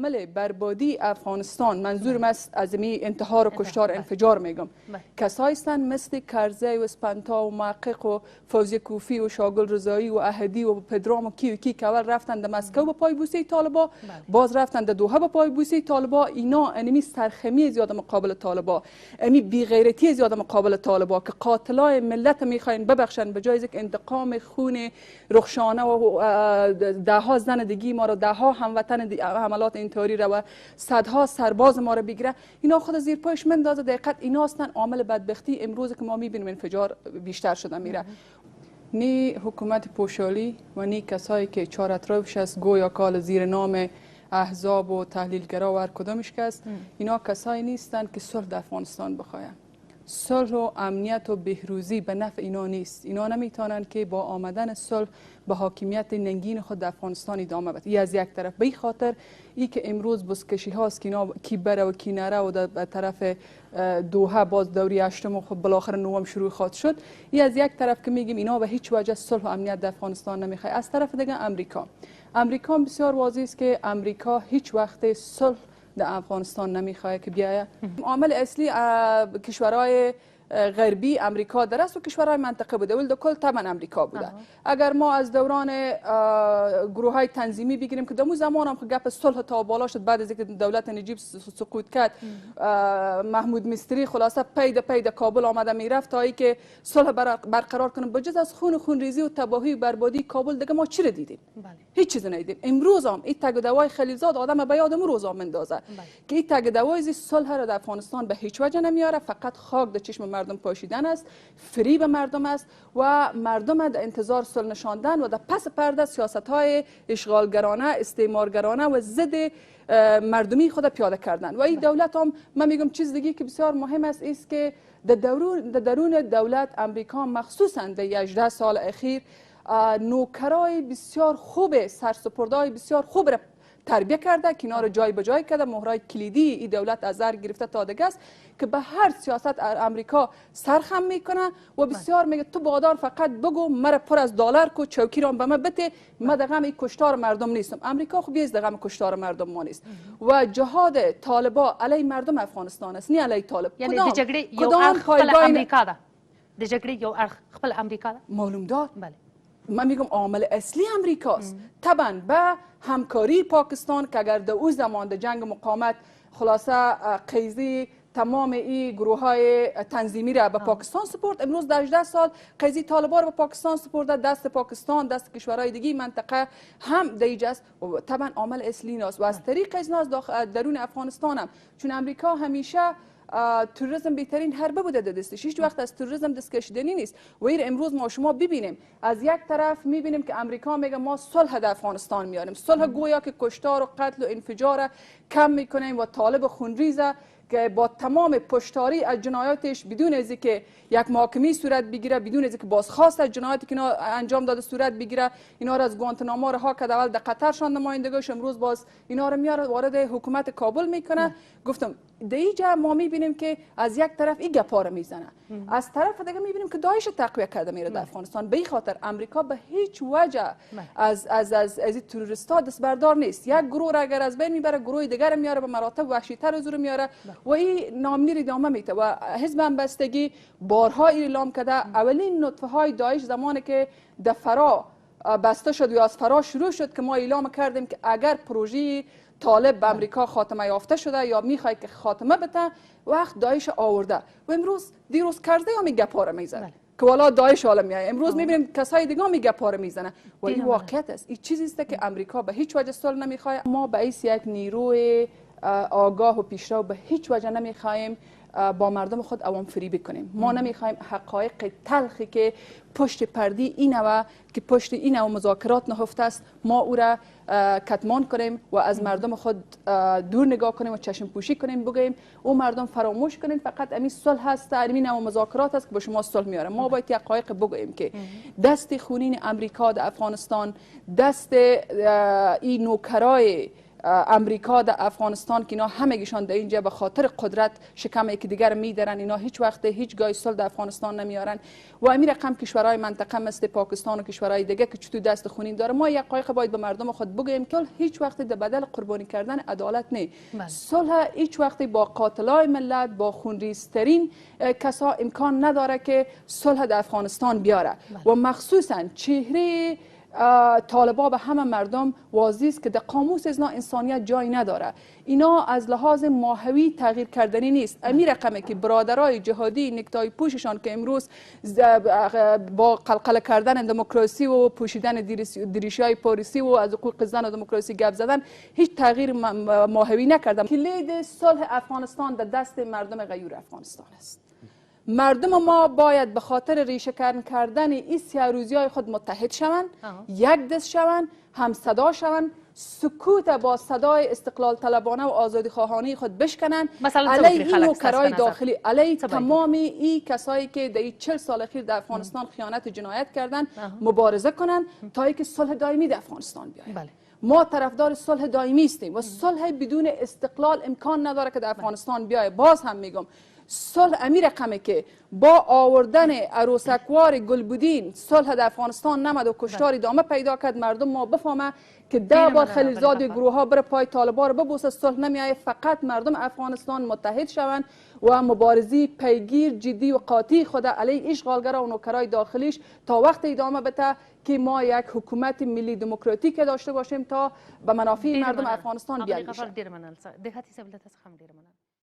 عامل بربادی افغانستان، منظورم از می انتحار و کشتار انفجار میگم، کسایی هستند مثل کرزی و اسپنتا و محقق و فوزی کوفی و شاگل رضایی و احدی و پدرام و کی که اول رفتند در مسکو به پای بوسه طالبا، باز رفتند در دوحه به پای بوسه طالبا. اینا انمی سرخمی زیاد مقابل طالبا، امی بی غیرتی زیاد مقابل طالبا که قاتلای ملت میخواین ببخشن، به جای اینکه انتقام خون رخشانه و ده ها زن دیگی ما رو، ده ها هموطن حملات انتحاری را و صدها سرباز ما رو بگیره، اینا خود زیر پایش مندازه. دقیقاً اینا هستن عامل بدبختی امروز که ما میبینیم انفجار بیشتر شده میره. نی حکومت پوشالی و نی کسایی که چهار اطرافش از گویا کال زیر نام احزاب و تحلیلگرا و هر کدامش کس، اینا کسایی نیستند که صلح در افغانستان بخواین. صلح و امنیت و بهروزی به نفع اینا نیست. اینا نمیتونن که با آمدن صلح به حاکمیت ننگین خود در افغانستان ادامه بده. این از یک طرف. به خاطر ای که امروز بسکشی هاست که اینا کی بره و کی نره و در طرف دوحه باز دوری هشتم و خب بالاخره نوام شروع خواهد شد. این از یک طرف که میگیم اینا به هیچ وجه صلح و امنیت در افغانستان نمیخواد. از طرف دیگه امریکا بسیار واضح است که امریکا هیچ وقت صلح در افغانستان نمیخواد که بیاید. عامل اصلی کشورهای غربی امریکا در است و کشورهای منطقه بوده، ولی کل طبعا امریکا بوده. اگر ما از دوران گروه های تنظیمی بگیریم که دمو زمان هم گپ صلح تا بالا شد، بعد از اینکه دولت نجیب سقوط کرد، محمود مستری خلاصه پید کابل آمده میرفت تا اینکه صلح برقرار کنه. بجز از خونریزی و تباهی و بربادی کابل دیگه ما چی رو دیدیم؟ هیچ چیز ندیدیم. امروز هم این تگ و دوای خلیلزاد آدم به یادم روزا مندازه که این تگ و دوای صلح را در افغانستان به هیچ وجه نمیاره، فقط خاک در چشم مردم پاشیدن است، فریب مردم است و مردم در انتظار صلح نشاندن و در پس پرده سیاست‌های اشغالگرانه، استعمارگرانه و ضد مردمی خود پیاده کردن. و این دولت هم من میگم چیز دیگه که بسیار مهم است که در درون دولت امریکا مخصوصا در 18 سال اخیر نوکرای بسیار خوب، سرسپردهای بسیار خوب را تربیه کرده که اینا رو جای به جای کرده. مهرای کلیدی این دولت از سر گرفته تا دیگه است که به هر سیاست امریکا سرخم میکنه و بسیار میگه تو بادار فقط بگو مرا پر از دلار کو، چوکی رو به من بده، من در غم کشتار مردم نیستم. امریکا خب بیز در غم کشتار مردم ما نیست و جهاد طالبا علی مردم افغانستان است، نه علی طالب. یعنی د جګړې یو اړخ خپل امریکا ده، د جګړې یو اړخ خپل امریکا ده. معلوم داد. بله. من میگم عامل اصلی امریکاست. طبعا به همکاری پاکستان که اگر در او زمان در جنگ مقاومت خلاصه قیزی تمام این گروه های تنظیمی را به پاکستان سپرد، امروز در 18 سال قیزی طالبان را به پاکستان سپرده، دست پاکستان، دست کشورهای دیگه منطقه هم دیجه است. و طبعا عامل اصلی ناست و از طریق از درون افغانستان هم، چون امریکا همیشه تروریسم بهترین حربه بوده در دستش، هیچ وقت از تروریسم دست کشیدنی نیست. و این امروز ما شما ببینیم از یک طرف میبینیم که امریکا میگه ما صلح در افغانستان میاریم، صلح گویا که کشتار و قتل و انفجار کم میکنیم و طالب خونریزه که با تمام پشتاری از جنایاتش بدون از اینکه یک محاکمه صورت بگیره، بدون از اینکه بازخواست از جنایاتی که اینا انجام داده صورت بگیره، اینا را از گوانتنامو رها کرد. اول در قطر شان نمایندگیش، امروز باز اینا را میاره وارد حکومت کابل میکنه. گفتم در اینجا ما میبینیم که از یک طرف این گپا را میزنه، از طرف دیگه میبینیم که داعش تقویت کرده میره در افغانستان. به این خاطر امریکا به هیچ وجه از این تروریستا دست بردار نیست. یک گروه را اگر از بین میبره، گروه دیگر میاره به مراتب وحشی‌تر از رو میاره و این نامنیر ادامه میده. و حزب همبستگی بارها اعلام کرده اولین نطفه های داعش زمانی که در فرا بسته شد یا از فرا شروع شد که ما اعلام کردیم که اگر پروژه طالب به امریکا خاتمه یافته شده یا میخوای که خاتمه بده، وقت داعش آورده. و امروز دیروز کرده یا میگه پاره میزنه که والا داعش حالا میای. امروز میبینیم کسای دیگه میگه پاره میزنه و این واقعیت است. این چیزی است که امریکا به هیچ وجه صلح نمیخواد. ما به ایس یک نیروی آگاه و پیشرو به هیچ وجه نمیخوایم با مردم خود عوام فریب کنیم. ما نمیخوایم حقایق تلخی که پشت پردی اینه و که پشت اینه و مذاکرات نهفته است ما او را کتمان کنیم و از مردم خود دور نگاه کنیم و چشم پوشی کنیم، بگیم او مردم فراموش کنین، فقط امی صلح هست، امین و مذاکرات است که با شما صلح میاره. ما باید حقایق بگوییم که دست خونین امریکا در افغانستان، دست این نوکرای امریکا در افغانستان که اینا همگیشان در اینجا به خاطر قدرت شکم یکی دیگر میدارن، اینا هیچ وقت هیچگاه صلح در افغانستان نمیارن. و امیر رقم کشورهای منطقه مثل پاکستان و کشورهای دیگه که چطور دست خونین داره، ما یک حقایق باید به مردم خود بگوییم که هیچ وقت در بدل قربانی کردن عدالت نه. صلح هیچ وقت با قاتلای ملت، با خونریزترین کسا امکان نداره که صلح در افغانستان بیاره. و مخصوصا چهره طالبا به همه مردم واضح است که در قاموس ازنا انسانیت جای نداره. اینا از لحاظ ماهوی تغییر کردنی نیست. امیر رقمه که برادرای جهادی نکتای پوششان که امروز با قلقله کردن دموکراسی و پوشیدن دریشای پاریسی و از حقوق زن و دموکراسی گپ زدن هیچ تغییر ماهوی نکردن. کلید صلح افغانستان در دست مردم غیور افغانستان است. مردم ما باید به خاطر ریشه کردن این سیاروزی های خود متحد شوند، یک دست شوند، هم صدا شوند، سکوت با صدای استقلال طلبانه و آزادی خواهانه خود بشکنند، علیه این نوکرای داخلی، علیه تمام این کسایی که در 40 سال اخیر در افغانستان خیانت و جنایت کردند مبارزه کنند تا اینکه صلح دائمی در افغانستان بیاید. ما طرفدار صلح دائمی هستیم و صلح بدون استقلال امکان نداره که در افغانستان بیاید. باز هم میگم صلح امیر رقمه که با آوردن عروسکوار گلبودین صلح در افغانستان نمد و کشتار ادامه پیدا کرد، مردم ما بفهمه که 10 بار خلیلزاد و گروه ها بر پای طالبان رو ببوسه، صلح نمیایه. فقط مردم افغانستان متحد شوند و مبارزی پیگیر جدی و قاطع خود علیه اشغالگرا و نوکرای داخلیش تا وقت ادامه بده که ما یک حکومت ملی دموکراتیک داشته باشیم تا به منافع مردم افغانستان بیاید.